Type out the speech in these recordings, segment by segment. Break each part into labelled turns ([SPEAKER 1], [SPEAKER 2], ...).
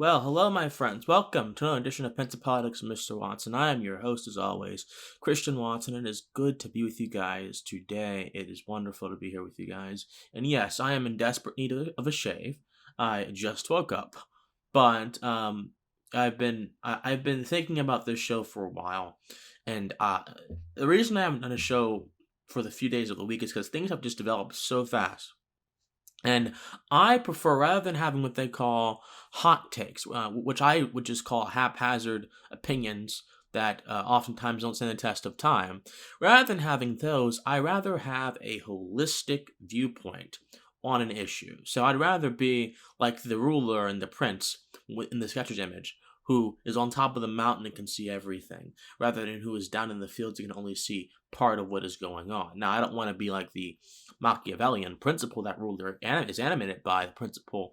[SPEAKER 1] Well, hello, my friends. Welcome to another edition of Pensive Politics with Mr. Watson. I am your host, as always, Christian Watson, and it is good to be with you guys today. It is wonderful to be here with you guys. And yes, I am in desperate need of a shave. I just woke up, but I've been thinking about this show for a while, and the reason I haven't done a show for the few days of the week is because things have just developed so fast. And I prefer, rather than having what they call hot takes, which I would just call haphazard opinions that oftentimes don't stand the test of time, rather than having those, I rather have a holistic viewpoint on an issue. So I'd rather be like the ruler and the prince in the sketch's image, who is on top of the mountain and can see everything, rather than who is down in the fields and can only see part of what is going on. Now, I don't want to be like the Machiavellian principle that ruler is animated by, the principle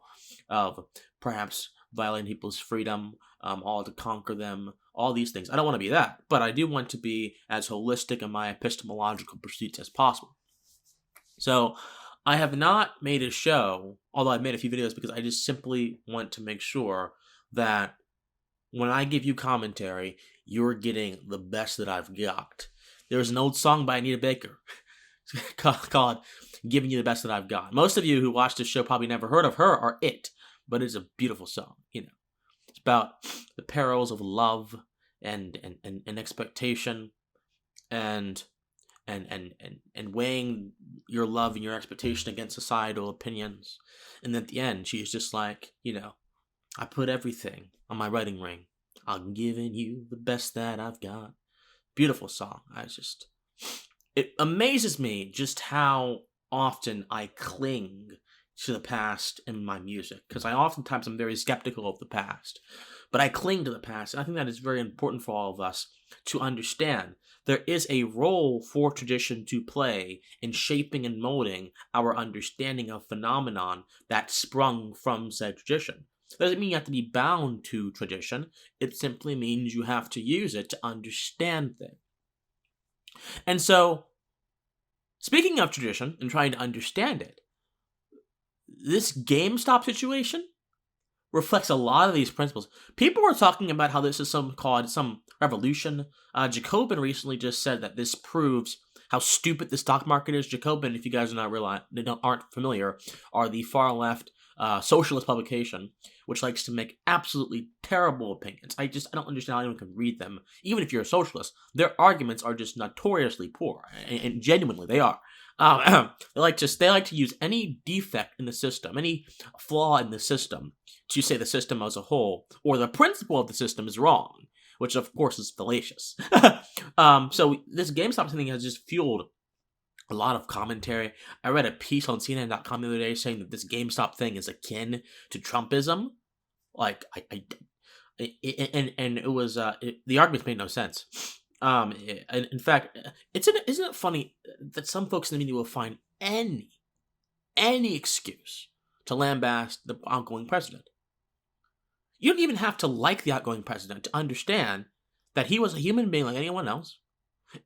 [SPEAKER 1] of perhaps violating people's freedom, all to conquer them, all these things. I don't want to be that, but I do want to be as holistic in my epistemological pursuits as possible. So, I have not made a show, although I've made a few videos, because I just simply want to make sure that when I give you commentary, you're getting the best that I've got. There's an old song by Anita Baker called Giving You the Best That I've Got. Most of you who watch this show probably never heard of her or it, but it's a beautiful song, It's about the perils of love and expectation and weighing your love and your expectation against societal opinions. And at the end, she's just like, I put everything on my wedding ring. I'm giving you the best that I've got. Beautiful song. It amazes me just how often I cling to the past in my music, because oftentimes I'm very skeptical of the past, but I cling to the past, and I think that is very important for all of us to understand. There is a role for tradition to play in shaping and molding our understanding of phenomenon that sprung from said tradition. Doesn't mean you have to be bound to tradition. It simply means you have to use it to understand things. And so, speaking of tradition and trying to understand it, this Gamestop situation reflects a lot of these principles. People were talking about how this is some revolution. Jacobin recently just said that this proves how stupid the stock market is. Jacobin, if you guys aren't familiar, are the far left socialist publication, which likes to make absolutely terrible opinions. I don't understand how anyone can read them. Even if you're a socialist, their arguments are just notoriously poor, and genuinely they are. They like to use any defect in the system, any flaw in the system, to say the system as a whole or the principle of the system is wrong, which of course is fallacious. So this GameStop thing has just fueled a lot of commentary. I read a piece on CNN.com the other day saying that this GameStop thing is akin to Trumpism. Like, the arguments made no sense. In fact, isn't it funny that some folks in the media will find any excuse to lambast the outgoing president? You don't even have to like the outgoing president to understand that he was a human being like anyone else,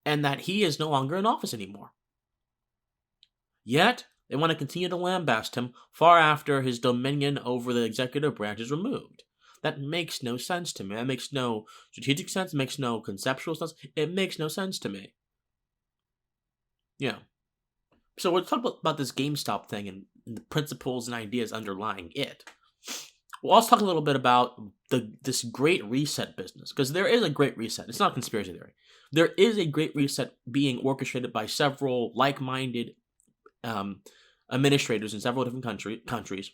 [SPEAKER 1] and that he is no longer in office anymore. Yet, they want to continue to lambast him far after his dominion over the executive branch is removed. That makes no sense to me. That makes no strategic sense. It makes no conceptual sense. It makes no sense to me. So we'll talk about this GameStop thing and the principles and ideas underlying it. We'll also talk a little bit about this Great Reset business, because there is a Great Reset. It's not a conspiracy theory. There is a Great Reset being orchestrated by several like-minded administrators in several different countries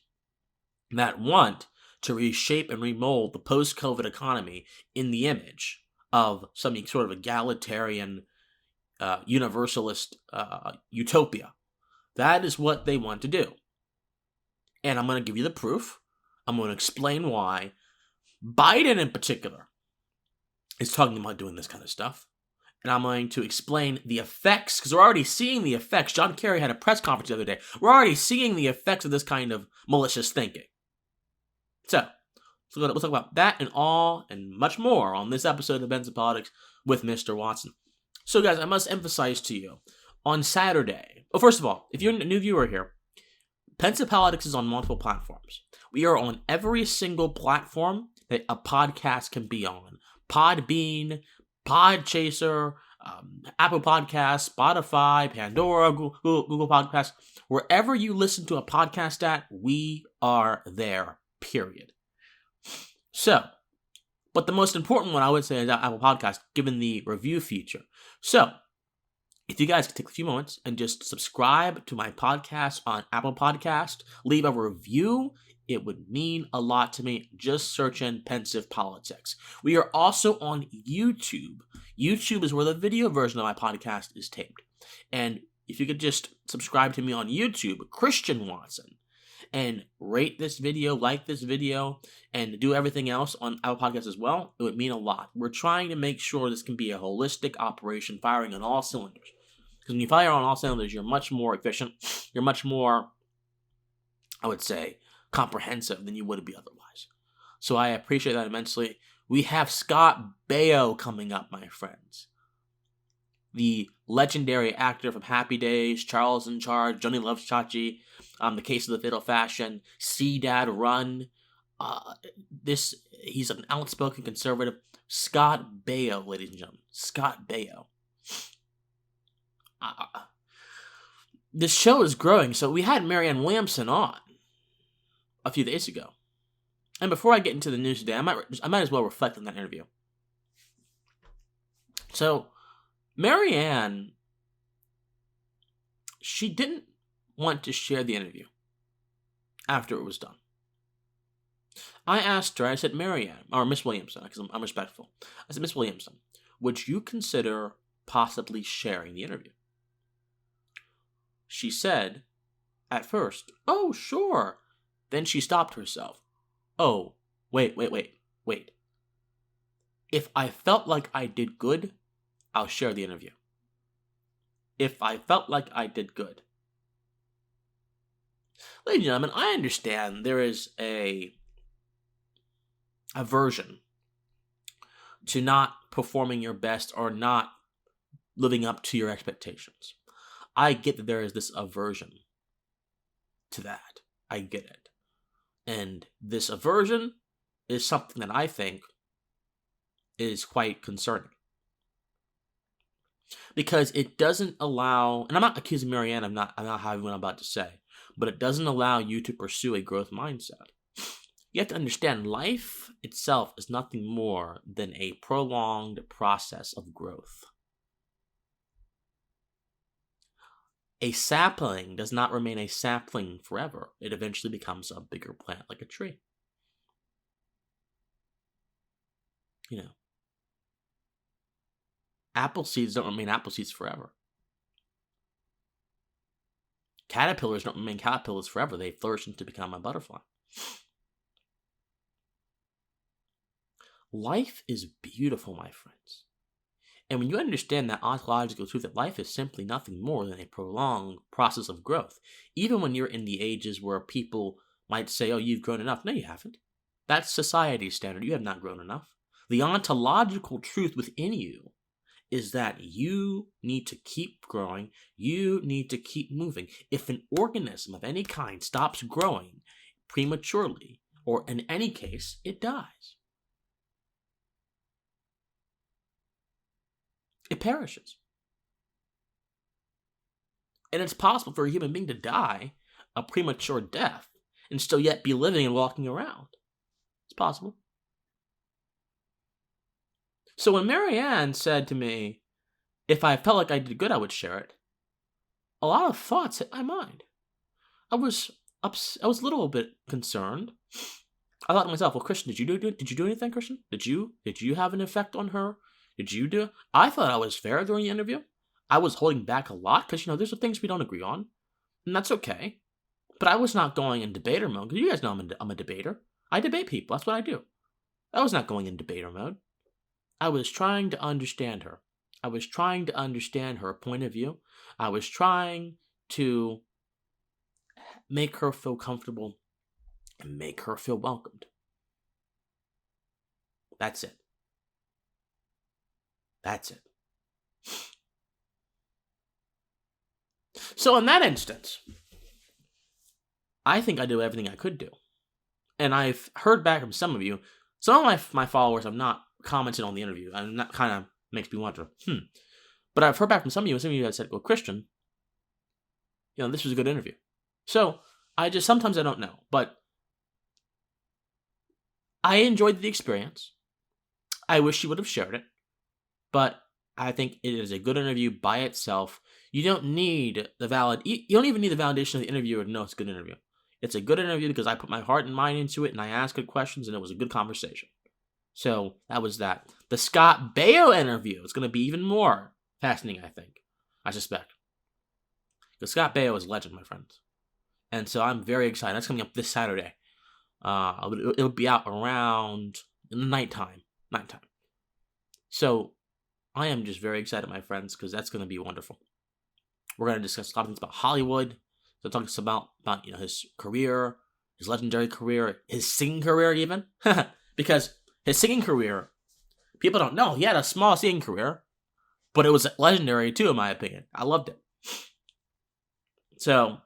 [SPEAKER 1] that want to reshape and remold the post-COVID economy in the image of some sort of egalitarian, universalist utopia. That is what they want to do. And I'm going to give you the proof. I'm going to explain why Biden in particular is talking about doing this kind of stuff. And I'm going to explain the effects, because we're already seeing the effects. John Kerry had a press conference the other day. We're already seeing the effects of this kind of malicious thinking. So we'll talk about that and all and much more on this episode of Pensive Politics with Mr. Watson. So guys, I must emphasize to you, on Saturday, first of all, if you're a new viewer here, Pensive Politics is on multiple platforms. We are on every single platform that a podcast can be on. Podbean, Podchaser, Apple Podcasts, Spotify, Pandora, Google Podcasts. Wherever you listen to a podcast at, we are there, period. So, but the most important one I would say is Apple Podcast, given the review feature. So, if you guys could take a few moments and just subscribe to my podcast on Apple Podcast, leave a review, it would mean a lot to me. Just search in Pensive Politics. We are also on YouTube. YouTube is where the video version of my podcast is taped. And if you could just subscribe to me on YouTube, Christian Watson, and rate this video, like this video, and do everything else on our podcast as well, it would mean a lot. We're trying to make sure this can be a holistic operation firing on all cylinders. Because when you fire on all cylinders, you're much more efficient. You're much more, I would say, comprehensive than you would be otherwise. So I appreciate that immensely. We have Scott Baio coming up, my friends. The legendary actor from Happy Days, Charles in Charge, Johnny Loves Chachi, The Case of the Fatal Fashion, See Dad Run. He's an outspoken conservative. Scott Baio, ladies and gentlemen. Scott Baio. This show is growing, so we had Marianne Williamson on a few days ago. And before I get into the news today, I might as well reflect on that interview. So, Marianne, she didn't want to share the interview after it was done. I asked her, I said, Marianne, or Miss Williamson, because I'm respectful. I said, Miss Williamson, would you consider possibly sharing the interview? She said, at first, oh, sure. Then she stopped herself. Oh, wait. If I felt like I did good, I'll share the interview. If I felt like I did good. Ladies and gentlemen, I understand there is a aversion to not performing your best or not living up to your expectations. I get that there is this aversion to that. I get it. And this aversion is something that I think is quite concerning. Because it doesn't allow, and I'm not accusing Marianne of not having what I'm about to say, but it doesn't allow you to pursue a growth mindset. You have to understand life itself is nothing more than a prolonged process of growth. A sapling does not remain a sapling forever. It eventually becomes a bigger plant like a tree. You know, apple seeds don't remain apple seeds forever. Caterpillars don't remain caterpillars forever. They flourish into become a butterfly. Life is beautiful, my friends. And when you understand that ontological truth that life is simply nothing more than a prolonged process of growth, even when you're in the ages where people might say, oh, you've grown enough. No, you haven't. That's society's standard. You have not grown enough. The ontological truth within you is that you need to keep growing. You need to keep moving. If an organism of any kind stops growing prematurely, or in any case, it dies. It perishes. And it's possible for a human being to die a premature death and still yet be living and walking around. It's possible. So when Marianne said to me, if I felt like I did good, I would share it, a lot of thoughts hit my mind. I was a little bit concerned. I thought to myself, well, Christian, did you do anything, Christian? Did you have an effect on her? Did you do? I thought I was fair during the interview. I was holding back a lot because, there's some things we don't agree on, and that's okay. But I was not going in debater mode, because you guys know I'm a debater. I debate people. That's what I do. I was not going in debater mode. I was trying to understand her. I was trying to understand her point of view. I was trying to make her feel comfortable and make her feel welcomed. That's it. That's it. So in that instance, I think I did everything I could do. And I've heard back from some of you. Some of my followers have not commented on the interview, and that kind of makes me wonder, But I've heard back from some of you, and some of you have said, well, Christian, this was a good interview. So, sometimes I don't know, but I enjoyed the experience. I wish you would have shared it, but I think it is a good interview by itself. You don't need you don't even need the validation of the interviewer to know it's a good interview. It's a good interview because I put my heart and mind into it, and I asked good questions, and it was a good conversation. So, that was that. The Scott Baio interview is going to be even more fascinating, I think. I suspect. Because Scott Baio is a legend, my friends. And so I'm very excited. That's coming up this Saturday. It'll be out around nighttime. So I am just very excited, my friends, because that's going to be wonderful. We're going to discuss a lot of things about Hollywood. So talk about his career, his legendary career, his singing career even. Because his singing career, people don't know. He had a small singing career, but it was legendary too, in my opinion. I loved it. So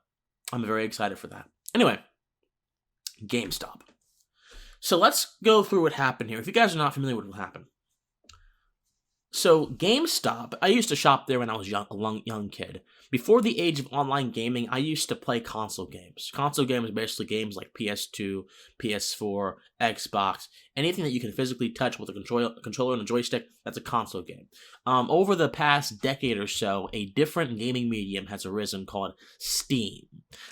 [SPEAKER 1] I'm very excited for that. Anyway, GameStop. So let's go through what happened here. If you guys are not familiar with what happened. So GameStop, I used to shop there when I was a young kid. Before the age of online gaming, I used to play console games. Console games are basically games like PS2, PS4, Xbox, anything that you can physically touch with a controller and a joystick, that's a console game. Over the past decade or so, a different gaming medium has arisen called Steam.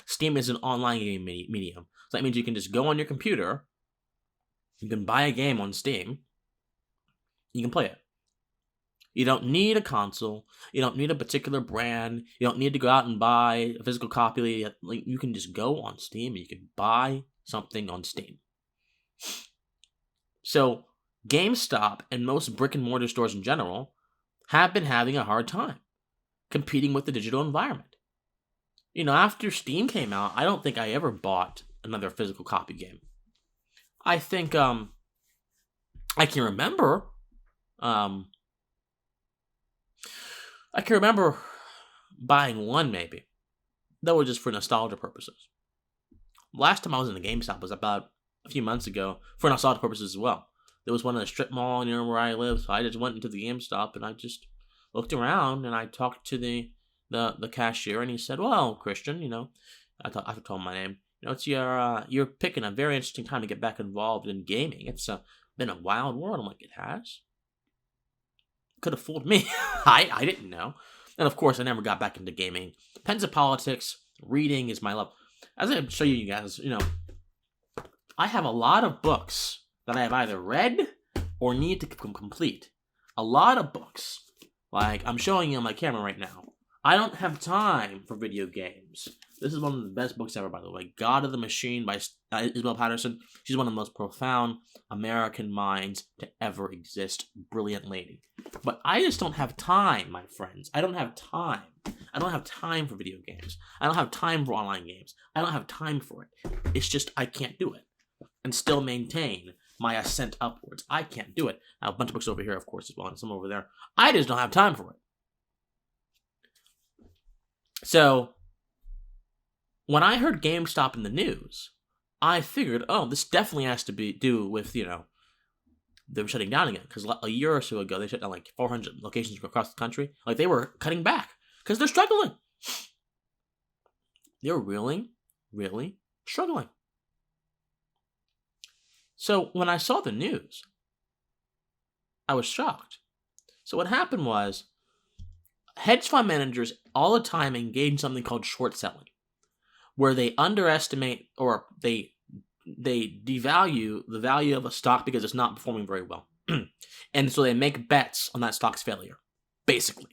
[SPEAKER 1] Steam is an online gaming medium. So that means you can just go on your computer, you can buy a game on Steam, you can play it. You don't need a console. You don't need a particular brand. You don't need to go out and buy a physical copy. You can just go on Steam and you can buy something on Steam. So, GameStop and most brick and mortar stores in general have been having a hard time competing with the digital environment. After Steam came out, I don't think I ever bought another physical copy game. I think, I can remember, buying one, maybe. That was just for nostalgia purposes. Last time I was in a GameStop was about a few months ago, for nostalgia purposes as well. There was one in the strip mall near where I live, so I just went into the GameStop and I just looked around and I talked to the cashier, and he said, "Well, Christian, I told him my name. It's you're picking a very interesting time to get back involved in gaming. It's been a wild world." I'm like, "It has?" Could have fooled me. I didn't know. And of course, I never got back into gaming. Pensive Politics, reading is my love. As I show you guys, I have a lot of books that I have either read or need to complete. A lot of books. Like I'm showing you on my camera right now. I don't have time for video games. This is one of the best books ever, by the way. God of the Machine by Isabel Patterson. She's one of the most profound American minds to ever exist. Brilliant lady. But I just don't have time, my friends. I don't have time. I don't have time for video games. I don't have time for online games. I don't have time for it. It's just I can't do it. And still maintain my ascent upwards. I can't do it. I have a bunch of books over here, of course, as well, and some over there. I just don't have time for it. So, when I heard GameStop in the news, I figured, this definitely has to do with, them shutting down again. Because a year or so ago, they shut down like 400 locations across the country. Like, they were cutting back because they're struggling. They're really, really struggling. So, when I saw the news, I was shocked. So, what happened was, hedge fund managers all the time engage in something called short selling, where they underestimate or they devalue the value of a stock because it's not performing very well. And so they make bets on that stock's failure, basically.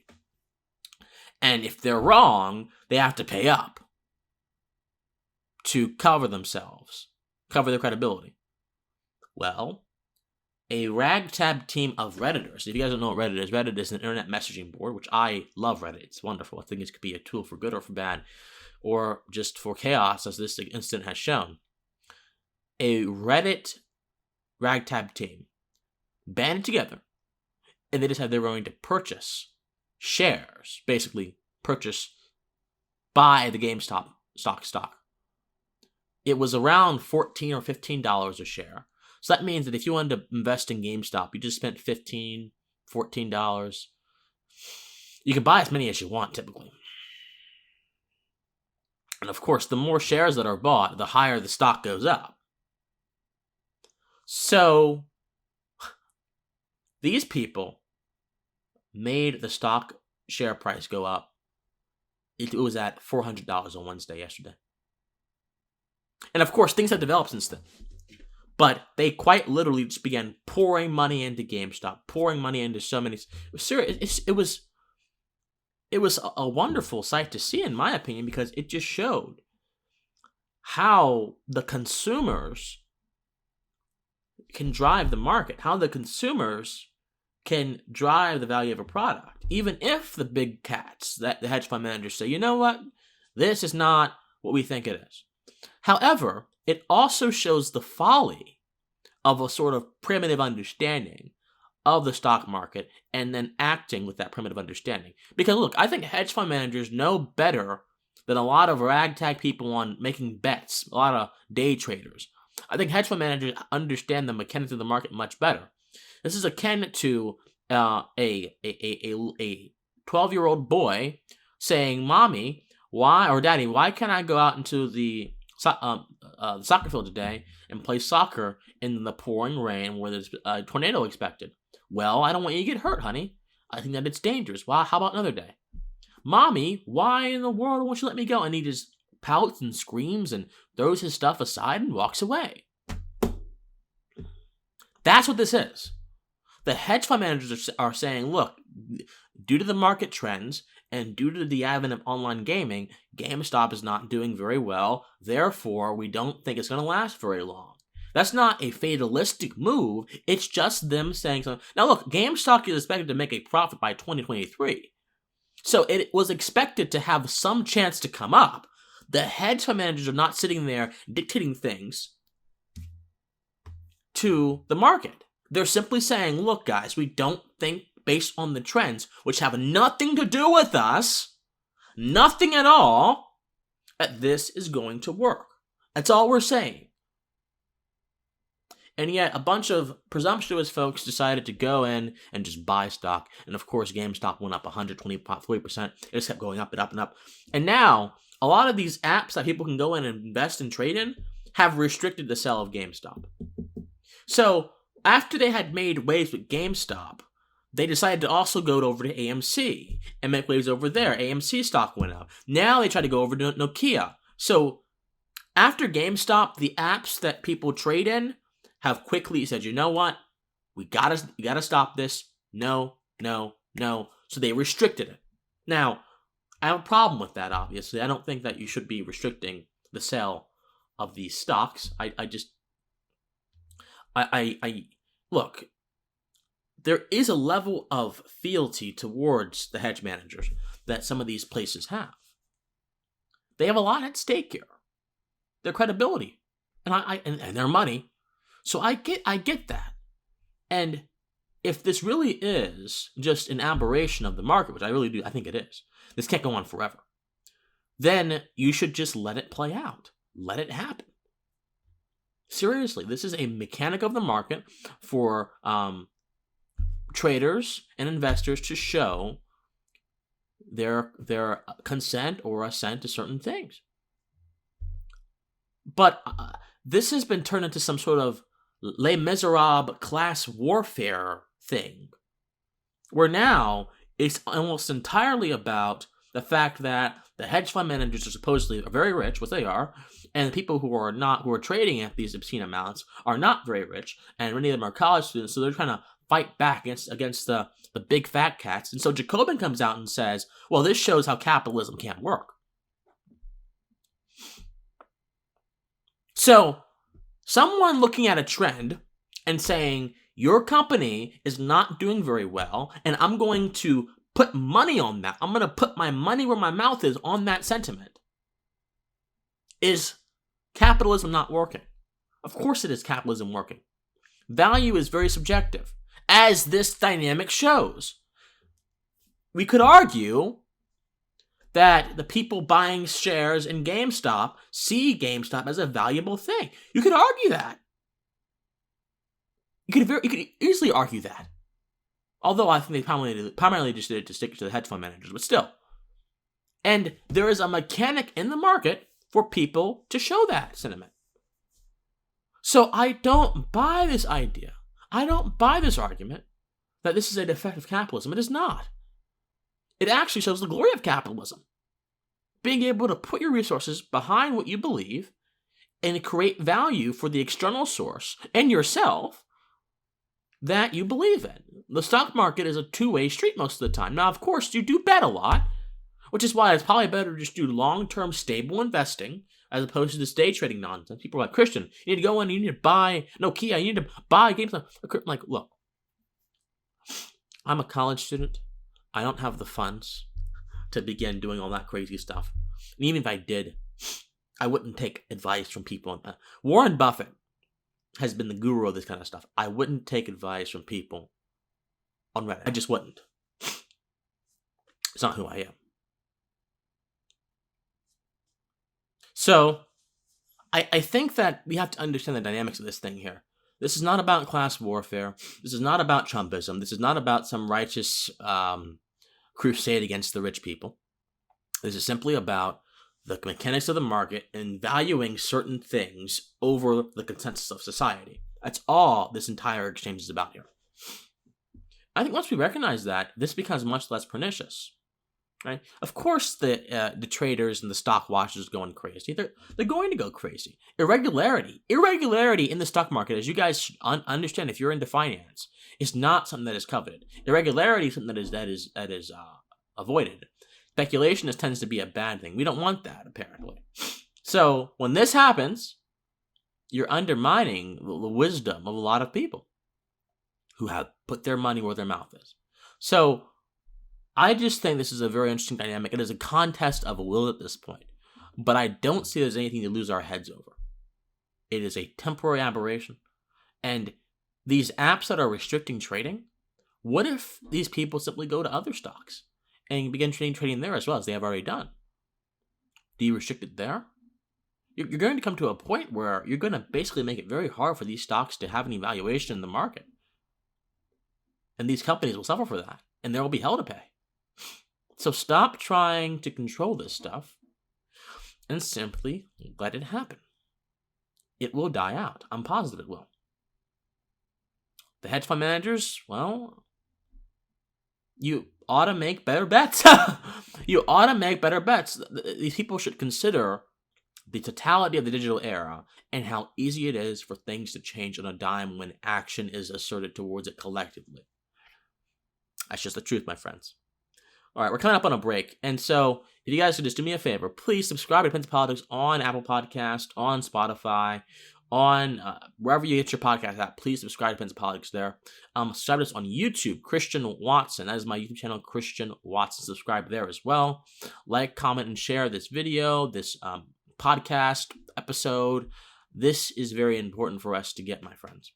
[SPEAKER 1] And if they're wrong, they have to pay up to cover themselves, cover their credibility. Well, a ragtag team of redditors. If you guys don't know what Reddit is an internet messaging board, which I love Reddit. It's wonderful. I think it could be a tool for good or for bad, or just for chaos, as this incident has shown. A Reddit ragtag team banded together, and they decided they were going to purchase shares, basically buy the GameStop stock. it was around $14 or $15 a share. So that means that if you wanted to invest in GameStop, you just spent $15, $14. You can buy as many as you want, typically. And of course, the more shares that are bought, the higher the stock goes up. So these people made the stock share price go up. It was at $400 on Wednesday yesterday. And of course, things have developed since then. But they quite literally just began pouring money into GameStop, pouring money into so many. It was a wonderful sight to see, in my opinion, because it just showed how the consumers can drive the market, how the consumers can drive the value of a product, even if the big cats, that the hedge fund managers say, you know what, this is not what we think it is. However, it also shows the folly of a sort of primitive understanding of the stock market and then acting with that primitive understanding. Because look, I think hedge fund managers know better than a lot of ragtag people on making bets, a lot of day traders. I think hedge fund managers understand the mechanics of the market much better. This is akin to a 12-year-old boy saying, "Mommy, why, or Daddy, why can't I go out into the soccer field today and play soccer in the pouring rain where there's a tornado expected?" "Well, I don't want you to get hurt, honey. I think that it's dangerous. Well, how about another day?" "Mommy, why in the world won't you let me go?" And he just pouts and screams and throws his stuff aside and walks away. That's what this is. The hedge fund managers are saying, look, due to the market trends and due to the advent of online gaming, GameStop is not doing very well. Therefore, we don't think it's going to last very long. That's not a fatalistic move. It's just them saying something. Now, look, GameStop is expected to make a profit by 2023. So it was expected to have some chance to come up. The hedge fund managers are not sitting there dictating things to the market. They're simply saying, look, guys, we don't think, based on the trends, which have nothing to do with us, nothing at all, that this is going to work. That's all we're saying. And yet, a bunch of presumptuous folks decided to go in and just buy stock. And of course, GameStop went up 123%. It just kept going up and up and up. And now, a lot of these apps that people can go in and invest and trade in have restricted the sale of GameStop. So, after they had made waves with GameStop, they decided to also go over to AMC and make waves over there. AMC stock went up. Now they try to go over to Nokia. So, after GameStop, the apps that people trade in have quickly said, you know what? We gotta stop this. No. So they restricted it. Now, I have a problem with that, obviously. I don't think that you should be restricting the sale of these stocks. Look, there is a level of fealty towards the hedge managers that some of these places have. They have a lot at stake here. Their credibility and their money. So I get that. And if this really is just an aberration of the market, which I really do, I think it is, this can't go on forever, then you should just let it play out. Let it happen. Seriously, this is a mechanic of the market for traders and investors to show their consent or assent to certain things. But this has been turned into some sort of Les Miserables class warfare thing, where now it's almost entirely about the fact that the hedge fund managers are supposedly very rich, which they are, and the people who are trading at these obscene amounts are not very rich, and many of them are college students, so they're trying to fight back against the big fat cats. And so Jacobin comes out and says, well, this shows how capitalism can't work. So, someone looking at a trend and saying, your company is not doing very well, and I'm going to put money on that. I'm going to put my money where my mouth is on that sentiment. Is capitalism not working? Of course it is capitalism working. Value is very subjective, as this dynamic shows. We could argue that the people buying shares in GameStop see GameStop as a valuable thing. You could argue that. You could easily argue that. Although I think they primarily just did it to stick to the hedge fund managers, but still. And there is a mechanic in the market for people to show that sentiment. So I don't buy this idea. I don't buy this argument that this is a defect of capitalism. It is not. It actually shows the glory of capitalism. Being able to put your resources behind what you believe and create value for the external source and yourself that you believe in. The stock market is a two-way street most of the time. Now, of course, you do bet a lot, which is why it's probably better to just do long-term stable investing as opposed to this day trading nonsense. People are like, Christian, you need to go in, you need to buy Nokia, you need to buy GameStop. Like, look, I'm a college student. I don't have the funds to begin doing all that crazy stuff. And even if I did, I wouldn't take advice from people. Warren Buffett has been the guru of this kind of stuff. I wouldn't take advice from people on Reddit. I just wouldn't. It's not who I am. So, I think that we have to understand the dynamics of this thing here. This is not about class warfare. This is not about Trumpism. This is not about some righteous crusade against the rich people. This is simply about the mechanics of the market and valuing certain things over the consensus of society. That's all this entire exchange is about here. I think once we recognize that, this becomes much less pernicious. Right? Of course, the traders and the stock watchers are going crazy. They're going to go crazy. Irregularity in the stock market, as you guys should understand if you're into finance, is not something that is coveted. Irregularity is something that is avoided. Speculation tends to be a bad thing. We don't want that, apparently. So when this happens, you're undermining the wisdom of a lot of people who have put their money where their mouth is. So I just think this is a very interesting dynamic. It is a contest of will at this point. But I don't see there's anything to lose our heads over. It is a temporary aberration. And these apps that are restricting trading, what if these people simply go to other stocks and begin trading there as well, as they have already done? Do you restrict it there? You're going to come to a point where you're going to basically make it very hard for these stocks to have any valuation in the market. And these companies will suffer for that. And there will be hell to pay. So stop trying to control this stuff and simply let it happen. It will die out. I'm positive it will. The hedge fund managers, well, you ought to make better bets. You ought to make better bets. These people should consider the totality of the digital era and how easy it is for things to change on a dime when action is asserted towards it collectively. That's just the truth, my friends. All right, we're coming up on a break. And so if you guys could just do me a favor, please subscribe to Pensive Politics on Apple Podcast, on Spotify, on wherever you get your podcast at. Please subscribe to Pensive Politics there. Subscribe to us on YouTube, Christian Watson. That is my YouTube channel, Christian Watson. Subscribe there as well. Like, comment, and share this video, this podcast episode. This is very important for us to get, my friends.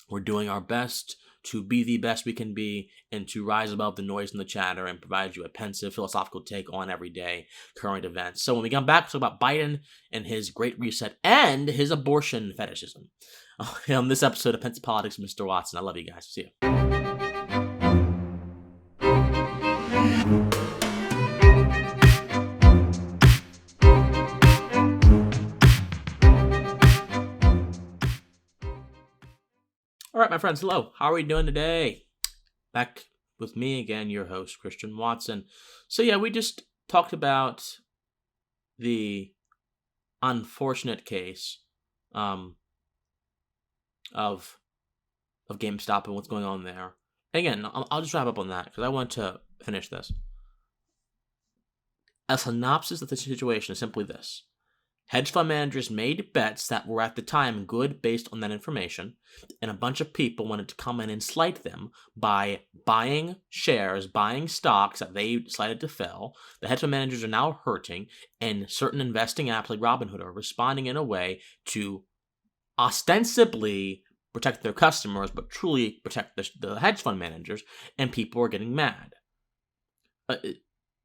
[SPEAKER 1] We're doing our best to be the best we can be and to rise above the noise and the chatter and provide you a pensive, philosophical take on everyday current events. So when we come back, we'll talk about Biden and his Great Reset and his abortion fetishism on this episode of Pensive Politics with Mr. Watson. I love you guys. See you. All right, my friends, hello. How are we doing today? Back with me again, your host, Christian Watson. So yeah, we just talked about the unfortunate case of GameStop and what's going on there. And again, I'll just wrap up on that because I want to finish this. A synopsis of the situation is simply this. Hedge fund managers made bets that were at the time good based on that information, and a bunch of people wanted to come in and slight them by buying shares, buying stocks that they decided to fail. The hedge fund managers are now hurting, and certain investing apps like Robinhood are responding in a way to ostensibly protect their customers, but truly protect the hedge fund managers, and people are getting mad.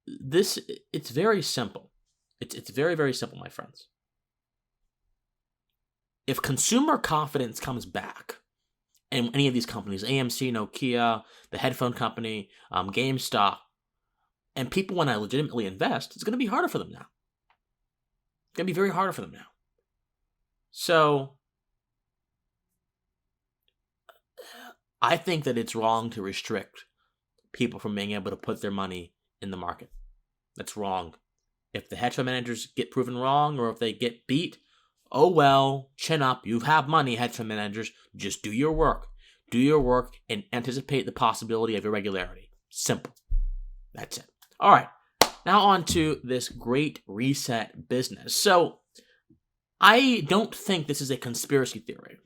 [SPEAKER 1] it's very simple. It's very, very simple, my friends. If consumer confidence comes back, and any of these companies, AMC, Nokia, the headphone company, Gamestop, and people want to legitimately invest, it's going to be harder for them now. It's going to be very harder for them now. So, I think that it's wrong to restrict people from being able to put their money in the market. That's wrong. If the hedge fund managers get proven wrong, or if they get beat, oh well, chin up. You have money, hedge fund managers. Just do your work. Do your work and anticipate the possibility of irregularity. Simple. That's it. All right. Now on to this great reset business. So, I don't think this is a conspiracy theory.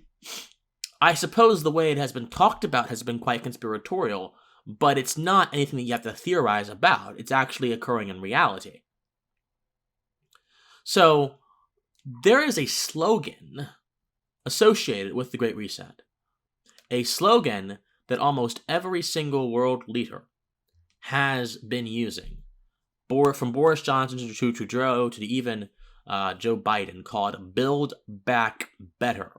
[SPEAKER 1] I suppose the way it has been talked about has been quite conspiratorial, but it's not anything that you have to theorize about. It's actually occurring in reality. So, there is a slogan associated with the Great Reset. A slogan that almost every single world leader has been using. From Boris Johnson to Trudeau to even Joe Biden, called Build Back Better.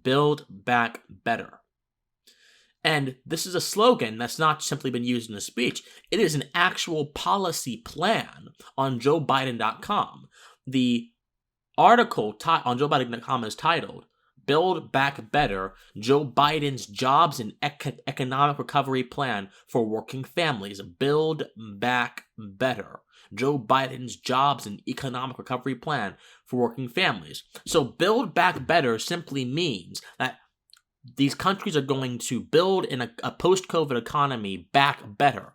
[SPEAKER 1] Build Back Better. And this is a slogan that's not simply been used in a speech. It is an actual policy plan on JoeBiden.com. The article on JoeBiden.com is titled, Build Back Better, Joe Biden's Jobs and Economic Recovery Plan for Working Families. Build Back Better. Joe Biden's Jobs and Economic Recovery Plan for Working Families. So Build Back Better simply means that these countries are going to build in a post-COVID economy back better.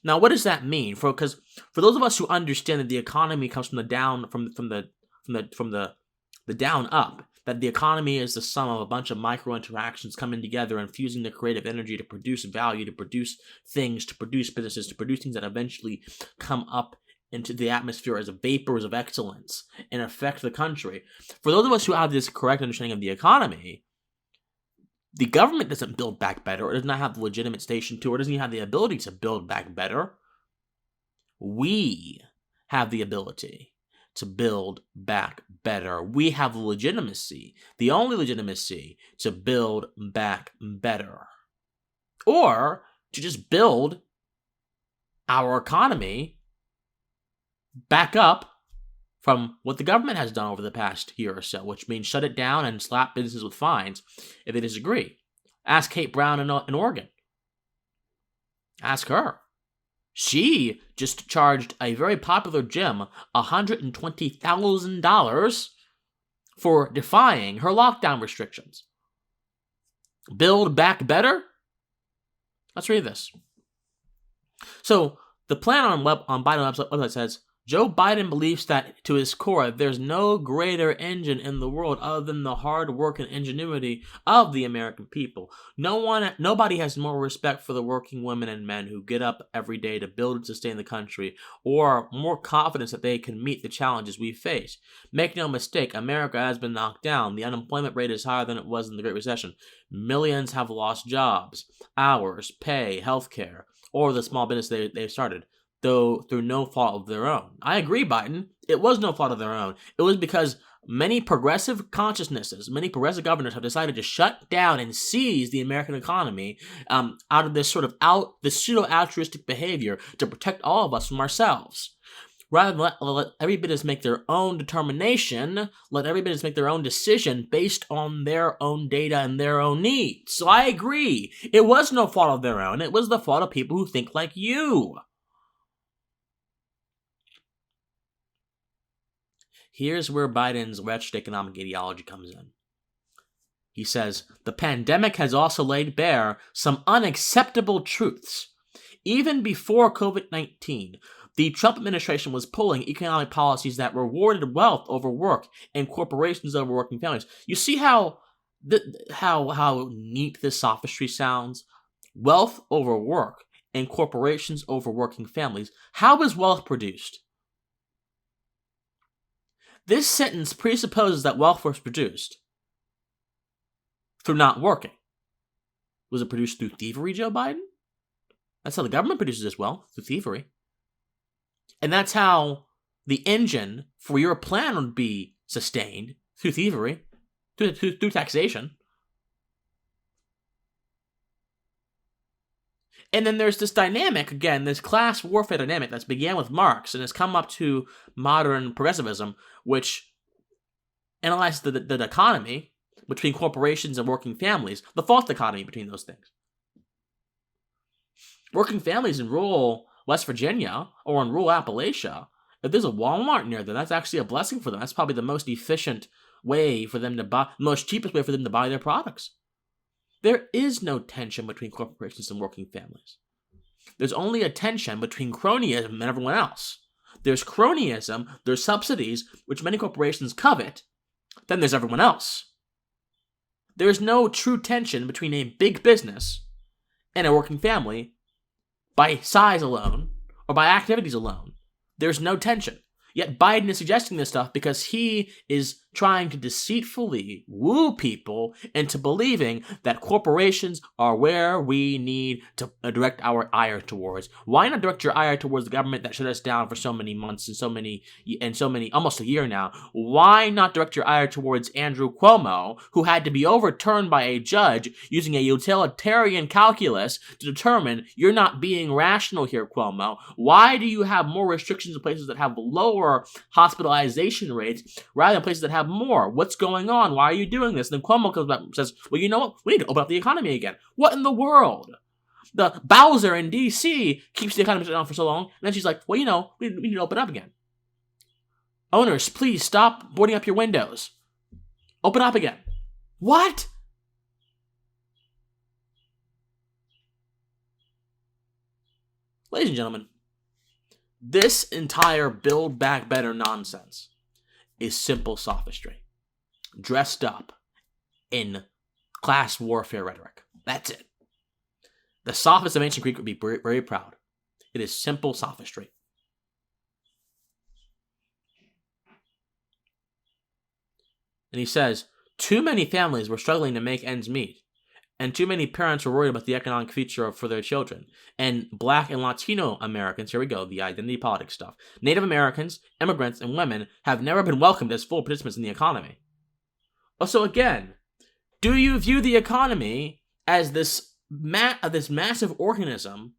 [SPEAKER 1] Now, what does that mean? Because for those of us who understand that the economy comes from the down from the down up, that the economy is the sum of a bunch of micro interactions coming together and fusing the creative energy to produce value, to produce things, to produce businesses, to produce things that eventually come up into the atmosphere as vapors of excellence and affect the country. For those of us who have this correct understanding of the economy, the government doesn't build back better, or does not have the legitimate station to, or doesn't even have the ability to build back better. We have the ability to build back better. We have the legitimacy, the only legitimacy, to build back better. Or to just build our economy back up from what the government has done over the past year or so, which means shut it down and slap businesses with fines if they disagree. Ask Kate Brown in Oregon. Ask her. She just charged a very popular gym $120,000 for defying her lockdown restrictions. Build back better? Let's read this. So, the plan on Biden's website says, Joe Biden believes that, to his core, there's no greater engine in the world other than the hard work and ingenuity of the American people. Nobody has more respect for the working women and men who get up every day to build and sustain the country, or more confidence that they can meet the challenges we face. Make no mistake, America has been knocked down. The unemployment rate is higher than it was in the Great Recession. Millions have lost jobs, hours, pay, healthcare, or the small business they've started, though through no fault of their own. I agree, Biden. It was no fault of their own. It was because many progressive consciousnesses, many progressive governors have decided to shut down and seize the American economy out of this this pseudo-altruistic behavior to protect all of us from ourselves. Rather than let every business make their own determination, let every business make their own decision based on their own data and their own needs. So I agree. It was no fault of their own. It was the fault of people who think like you. Here's where Biden's wretched economic ideology comes in. He says, the pandemic has also laid bare some unacceptable truths. Even before COVID-19, the Trump administration was pulling economic policies that rewarded wealth over work and corporations over working families. You see how neat this sophistry sounds? Wealth over work and corporations over working families. How is wealth produced? This sentence presupposes that wealth was produced through not working. Was it produced through thievery, Joe Biden? That's how the government produces its wealth, through thievery. And that's how the engine for your plan would be sustained, through thievery, through taxation. And then there's this dynamic, again, this class warfare dynamic that's began with Marx and has come up to modern progressivism, which analyzes the economy between corporations and working families, the false dichotomy between those things. Working families in rural West Virginia or in rural Appalachia, if there's a Walmart near them, that's actually a blessing for them. That's probably the most efficient way for them to buy, most cheapest way for them to buy their products. There is no tension between corporations and working families. There's only a tension between cronyism and everyone else. There's cronyism, there's subsidies, which many corporations covet, then there's everyone else. There's no true tension between a big business and a working family by size alone or by activities alone. There's no tension. Yet Biden is suggesting this stuff because he is trying to deceitfully woo people into believing that corporations are where we need to direct our ire towards. Why not direct your ire towards the government that shut us down for so many months and so many, almost a year now? Why not direct your ire towards Andrew Cuomo, who had to be overturned by a judge using a utilitarian calculus to determine you're not being rational here, Cuomo? Why do you have more restrictions in places that have lower hospitalization rates rather than places that have more? What's going on? Why are you doing this? And then Cuomo comes back and says, well, you know what? We need to open up the economy again. What in the world? The Bowser in D.C. keeps the economy shut down for so long, and then she's like, well, we need to open up again. Owners, please stop boarding up your windows. Open up again. What? Ladies and gentlemen, this entire Build Back Better nonsense is simple sophistry, dressed up in class warfare rhetoric. That's it. The sophists of ancient Greek would be very, very proud. It is simple sophistry. And he says, too many families were struggling to make ends meet, and too many parents were worried about the economic future for their children. And Black and Latino Americans, here we go, the identity politics stuff. Native Americans, immigrants, and women have never been welcomed as full participants in the economy. So again, do you view the economy as this massive organism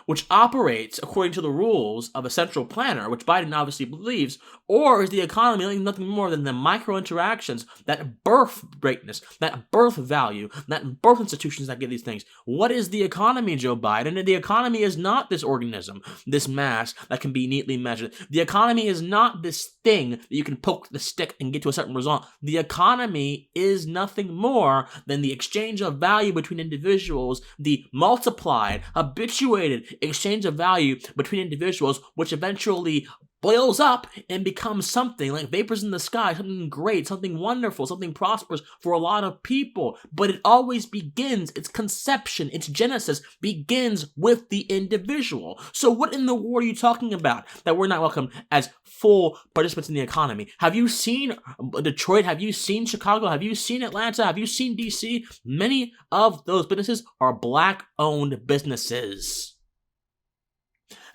[SPEAKER 1] which operates according to the rules of a central planner, which Biden obviously believes, or is the economy nothing more than the micro-interactions that birth greatness, that birth value, that birth institutions that give these things? What is the economy, Joe Biden? The economy is not this organism, this mass that can be neatly measured. The economy is not this thing that you can poke the stick and get to a certain result. The economy is nothing more than the exchange of value between individuals, the multiplied, habituated exchange of value between individuals, which eventually boils up and becomes something like vapors in the sky, something great, something wonderful, something prosperous for a lot of people. But it always begins, its conception, its genesis begins with the individual. So what in the world are you talking about that we're not welcome as full participants in the economy? Have you seen Detroit? Have you seen Chicago? Have you seen Atlanta? Have you seen DC? Many of those businesses are Black-owned businesses.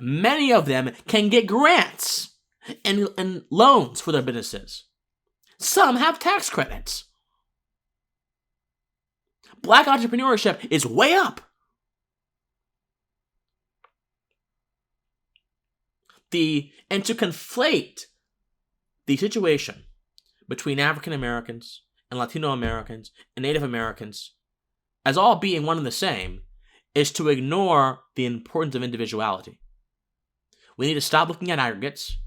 [SPEAKER 1] Many of them can get grants and loans for their businesses. Some have tax credits. Black entrepreneurship is way up. And to conflate the situation between African Americans and Latino Americans and Native Americans as all being one and the same is to ignore the importance of individuality. We need to stop looking at aggregates,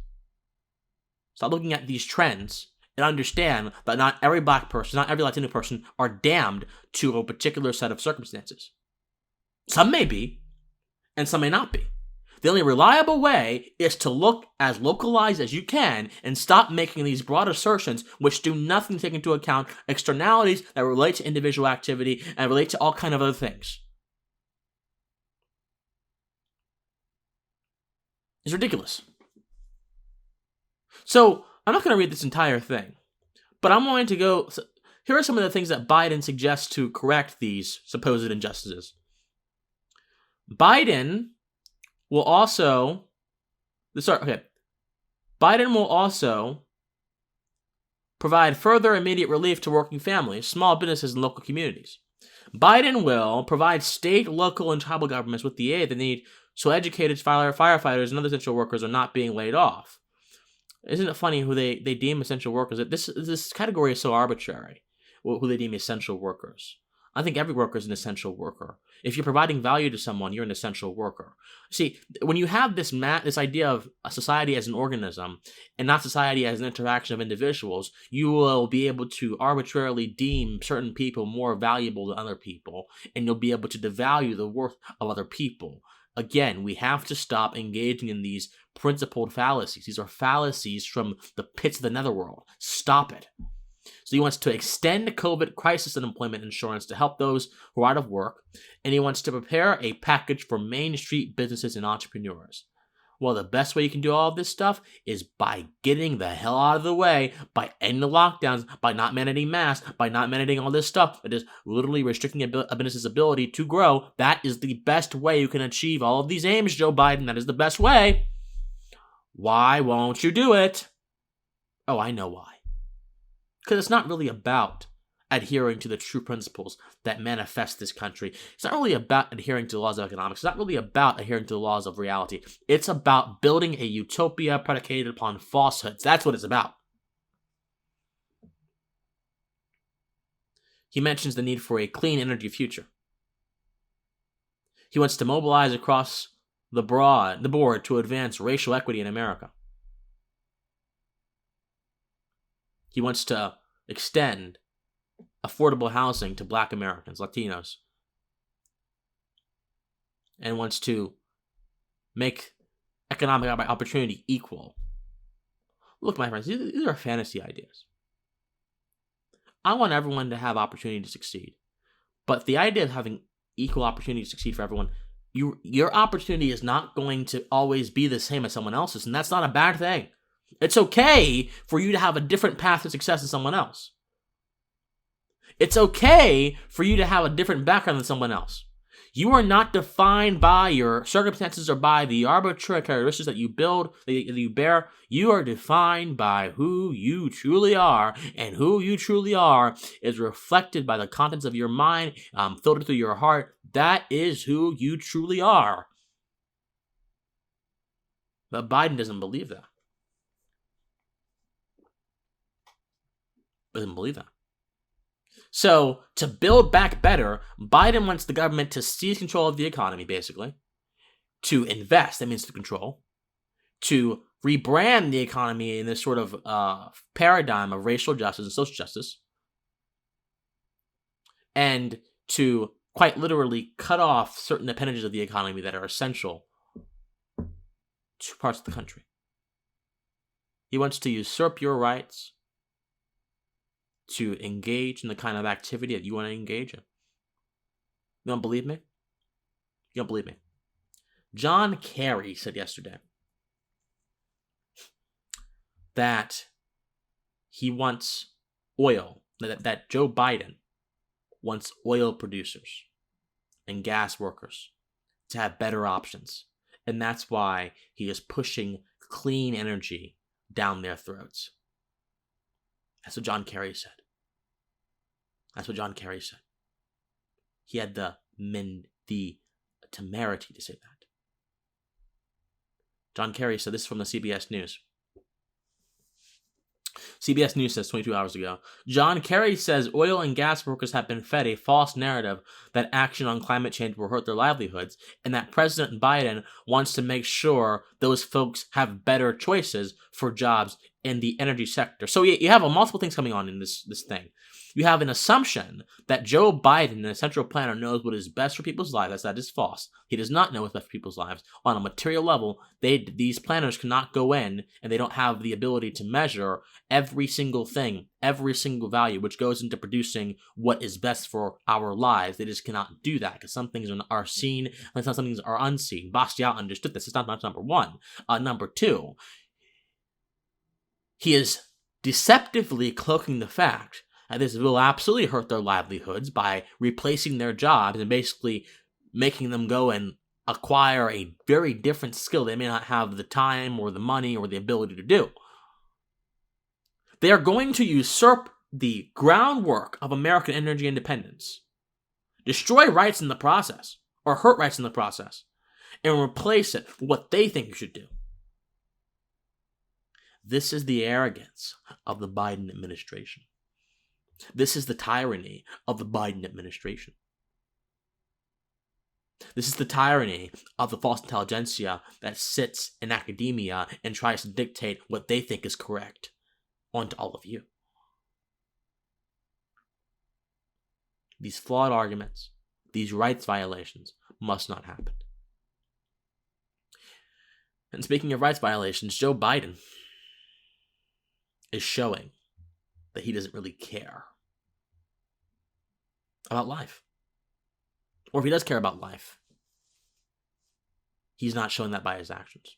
[SPEAKER 1] stop looking at these trends, and understand that not every Black person, not every Latino person are damned to a particular set of circumstances. Some may be, and some may not be. The only reliable way is to look as localized as you can and stop making these broad assertions which do nothing to take into account externalities that relate to individual activity and relate to all kind of other things. It's ridiculous. So, I'm not going to read this entire thing, but I'm going to go... Here are some of the things that Biden suggests to correct these supposed injustices. Biden will also... Okay. Biden will also provide further immediate relief to working families, small businesses, and local communities. Biden will provide state, local, and tribal governments with the aid they need so educated firefighters and other essential workers are not being laid off. Isn't it funny who they deem essential workers? This category is so arbitrary, who they deem essential workers. I think every worker is an essential worker. If you're providing value to someone, you're an essential worker. See, when you have this idea of a society as an organism and not society as an interaction of individuals, you will be able to arbitrarily deem certain people more valuable than other people, and you'll be able to devalue the worth of other people. Again, we have to stop engaging in these principled fallacies. These are fallacies from the pits of the netherworld. Stop it. So he wants to extend COVID crisis unemployment insurance to help those who are out of work, and he wants to prepare a package for Main Street businesses and entrepreneurs. Well, the best way you can do all of this stuff is by getting the hell out of the way, by ending the lockdowns, by not mandating masks, by not mandating all this stuff, that is literally restricting a business's ability to grow. That is the best way you can achieve all of these aims, Joe Biden. That is the best way. Why won't you do it? Oh, I know why. Because it's not really about adhering to the true principles that manifest this country. It's not really about adhering to the laws of economics. It's not really about adhering to the laws of reality. It's about building a utopia predicated upon falsehoods. That's what it's about. He mentions the need for a clean energy future. He wants to mobilize across the board to advance racial equity in America. He wants to extend affordable housing to Black Americans, Latinos, and wants to make economic opportunity equal. Look, my friends, these are fantasy ideas. I want everyone to have opportunity to succeed. But the idea of having equal opportunity to succeed for everyone, your opportunity is not going to always be the same as someone else's, and that's not a bad thing. It's okay for you to have a different path to success than someone else. It's okay for you to have a different background than someone else. You are not defined by your circumstances or by the arbitrary characteristics that you bear. You are defined by who you truly are, and who you truly are is reflected by the contents of your mind, filtered through your heart. That is who you truly are. But Biden doesn't believe that. Doesn't believe that. So, to build back better, Biden wants the government to seize control of the economy, basically. To invest, that means to control. To rebrand the economy in this sort of paradigm of racial justice and social justice. And to quite literally cut off certain appendages of the economy that are essential to parts of the country. He wants to usurp your rights to engage in the kind of activity that you want to engage in. You don't believe me? You don't believe me? John Kerry said yesterday that he wants oil, that Joe Biden wants oil producers and gas workers to have better options. And that's why he is pushing clean energy down their throats. That's what John Kerry said. That's what John Kerry said. He had the temerity to say that. John Kerry said this from the CBS News. CBS News says 22 hours ago, John Kerry says oil and gas workers have been fed a false narrative that action on climate change will hurt their livelihoods, and that President Biden wants to make sure those folks have better choices for jobs in the energy sector. So you have multiple things coming on in this thing. You have an assumption that Joe Biden, an central planner, knows what is best for people's lives. That is false. He does not know what's best for people's lives. On a material level, these planners cannot go in, and they don't have the ability to measure every single thing, every single value, which goes into producing what is best for our lives. They just cannot do that, because some things are seen, and some things are unseen. Bastiat understood this. It's not number one. Number two, he is deceptively cloaking the fact that this will absolutely hurt their livelihoods by replacing their jobs and basically making them go and acquire a very different skill they may not have the time or the money or the ability to do. They are going to usurp the groundwork of American energy independence, destroy rights in the process, or hurt rights in the process, and replace it with what they think you should do. This is the arrogance of the Biden administration. This is the tyranny of the Biden administration. This is the tyranny of the false intelligentsia that sits in academia and tries to dictate what they think is correct onto all of you. These flawed arguments, these rights violations must not happen. And speaking of rights violations, Joe Biden is showing that he doesn't really care about life. Or if he does care about life, he's not showing that by his actions.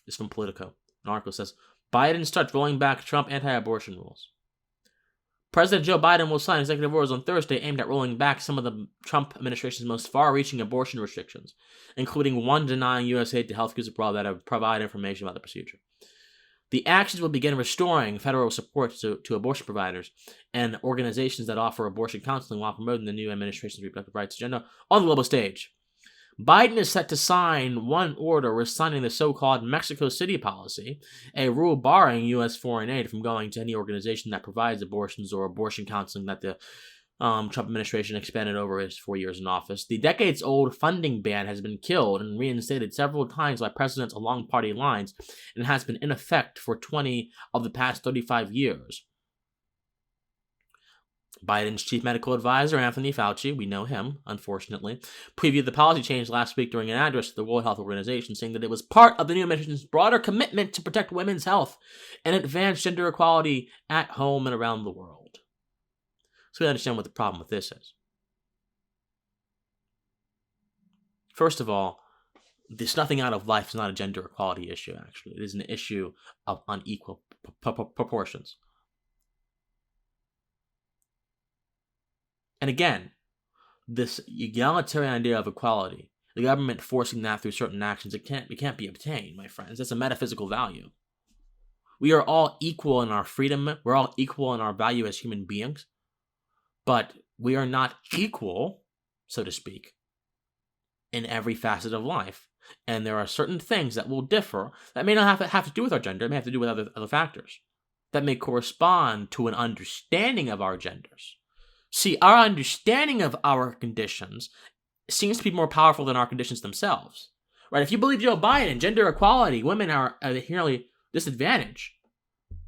[SPEAKER 1] It's from Politico. An article says, Biden starts rolling back Trump anti-abortion rules. President Joe Biden will sign executive orders on Thursday aimed at rolling back some of the Trump administration's most far-reaching abortion restrictions, including one denying U.S. aid to health groups abroad that provide information about the procedure. The actions will begin restoring federal support to abortion providers and organizations that offer abortion counseling while promoting the new administration's reproductive rights agenda on the global stage. Biden is set to sign one order rescinding the so-called Mexico City policy, a rule barring U.S. foreign aid from going to any organization that provides abortions or abortion counseling that the Trump administration expanded over his 4 years in office. The decades-old funding ban has been killed and reinstated several times by presidents along party lines and has been in effect for 20 of the past 35 years. Biden's chief medical advisor, Anthony Fauci, we know him, unfortunately, previewed the policy change last week during an address to the World Health Organization, saying that it was part of the new administration's broader commitment to protect women's health and advance gender equality at home and around the world. So we understand what the problem with this is. First of all, the snuffing out of life is not a gender equality issue, actually. It is an issue of unequal proportions. And again, this egalitarian idea of equality, the government forcing that through certain actions, it can't be obtained, my friends. That's a metaphysical value. We are all equal in our freedom. We're all equal in our value as human beings. But we are not equal, so to speak, in every facet of life. And there are certain things that will differ that may not have to do with our gender. It may have to do with other factors that may correspond to an understanding of our genders. See, our understanding of our conditions seems to be more powerful than our conditions themselves. Right? If you believe Joe Biden, gender equality, women are inherently disadvantaged.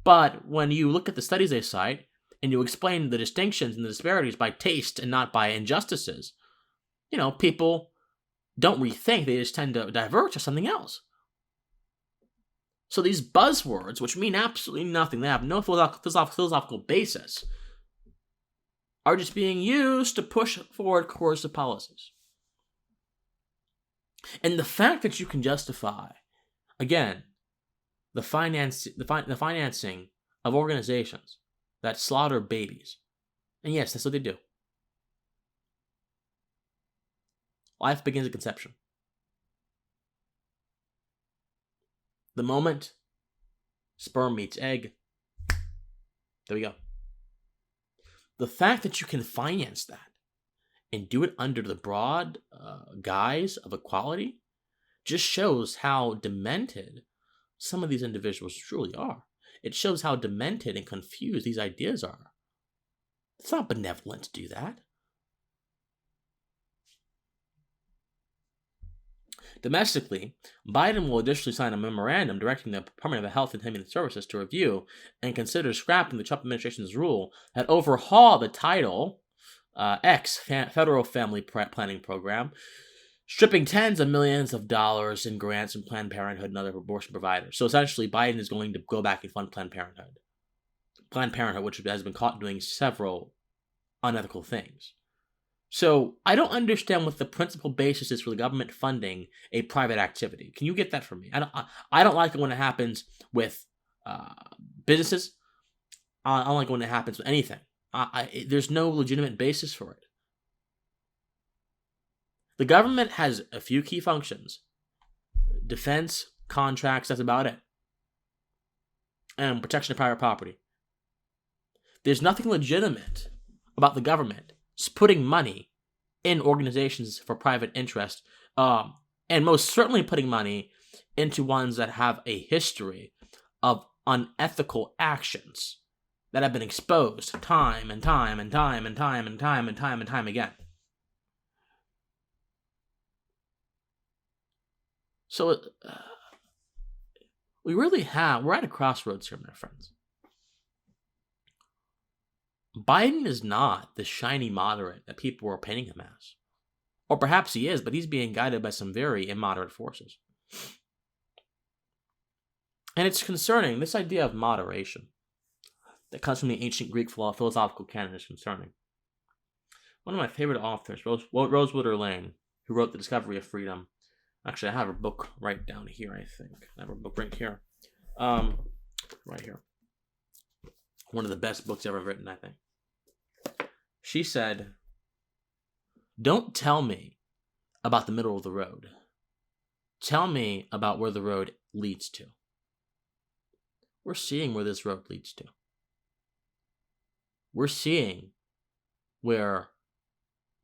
[SPEAKER 1] But when you look at the studies they cite, and you explain the distinctions and the disparities by taste and not by injustices, people don't rethink. They just tend to divert to something else. So these buzzwords, which mean absolutely nothing, they have no philosophical basis, are just being used to push forward coercive policies. And the fact that you can justify, again, the financing of organizations that slaughter babies. And yes, that's what they do. Life begins at conception. The moment sperm meets egg, there we go. The fact that you can finance that and do it under the broad guise of equality just shows how demented some of these individuals truly are. It shows how demented and confused these ideas are. It's not benevolent to do that. Domestically, Biden will additionally sign a memorandum directing the Department of Health and Human Services to review and consider scrapping the Trump administration's rule that overhaul the Title X federal family planning program, stripping tens of millions of dollars in grants from Planned Parenthood and other abortion providers. So essentially, Biden is going to go back and fund Planned Parenthood. Planned Parenthood, which has been caught doing several unethical things. So I don't understand what the principal basis is for the government funding a private activity. Can you get that from me? I don't like it when it happens with businesses. I don't like it when it happens with anything. There's no legitimate basis for it. The government has a few key functions. Defense, contracts, that's about it. And protection of private property. There's nothing legitimate about the government putting money in organizations for private interest, and most certainly putting money into ones that have a history of unethical actions that have been exposed time and time and time and time and time and time and time again. So we're at a crossroads here, my friends. Biden is not the shiny moderate that people are painting him as. Or perhaps he is, but he's being guided by some very immoderate forces. And it's concerning. This idea of moderation that comes from the ancient Greek philosophical canon is concerning. One of my favorite authors, Rosewater Lane, who wrote The Discovery of Freedom. Actually, I have her book right down here, I think. I have her book right here. Right here. One of the best books ever written, I think. She said, "Don't tell me about the middle of the road. Tell me about where the road leads to." We're seeing where this road leads to. We're seeing where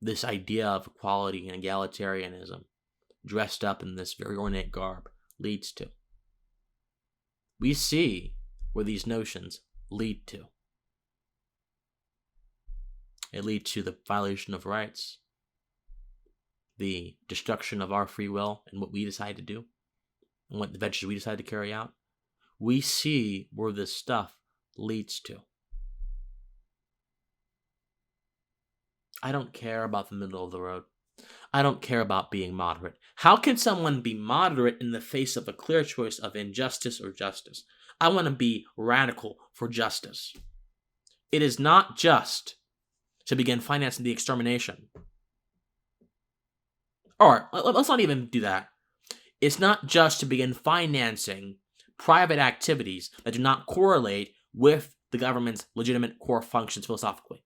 [SPEAKER 1] this idea of equality and egalitarianism, dressed up in this very ornate garb, leads to. We see where these notions lead to. It leads to the violation of rights, the destruction of our free will and what we decide to do, and what the ventures we decide to carry out. We see where this stuff leads to. I don't care about the middle of the road. I don't care about being moderate. How can someone be moderate in the face of a clear choice of injustice or justice? I want to be radical for justice. It is not just to begin financing the extermination. Or, let's not even do that. It's not just to begin financing private activities that do not correlate with the government's legitimate core functions philosophically.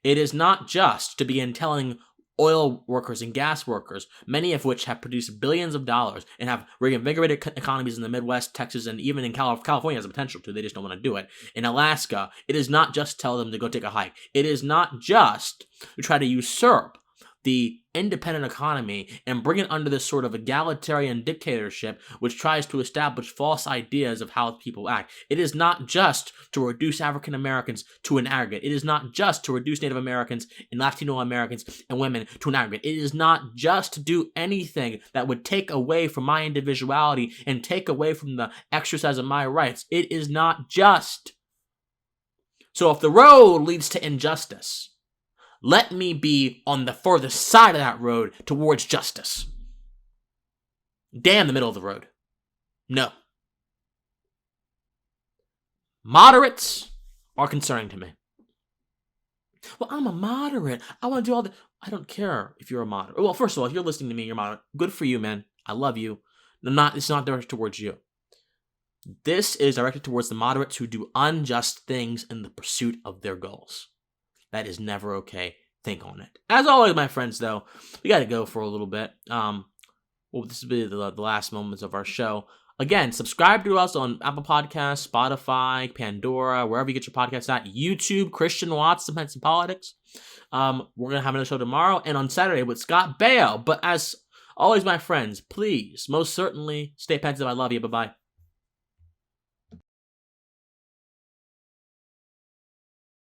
[SPEAKER 1] It is not just to begin telling oil workers and gas workers, many of which have produced billions of dollars and have reinvigorated economies in the Midwest, Texas, and even in California has the potential to. They just don't want to do it. In Alaska, it is not just tell them to go take a hike. It is not just to try to usurp the independent economy and bring it under this sort of egalitarian dictatorship which tries to establish false ideas of how people act. It is not just to reduce African Americans to an aggregate. It is not just to reduce Native Americans and Latino Americans and women to an aggregate. It is not just to do anything that would take away from my individuality and take away from the exercise of my rights. It is not just. So if the road leads to injustice, let me be on the furthest side of that road towards justice. Damn the middle of the road. No. Moderates are concerning to me. Well, I'm a moderate. I want to do all the... I don't care if you're a moderate. Well, first of all, if you're listening to me, you're moderate. Good for you, man. I love you. It's not directed towards you. This is directed towards the moderates who do unjust things in the pursuit of their goals. That is never okay. Think on it. As always, my friends, though, we got to go for a little bit. This will be the last moments of our show. Again, subscribe to us on Apple Podcasts, Spotify, Pandora, wherever you get your podcasts at. YouTube, Christian Watts, and Pensive Politics. We're going to have another show tomorrow and on Saturday with Scott Baio. But as always, my friends, please, most certainly, stay pensive. I love you. Bye-bye.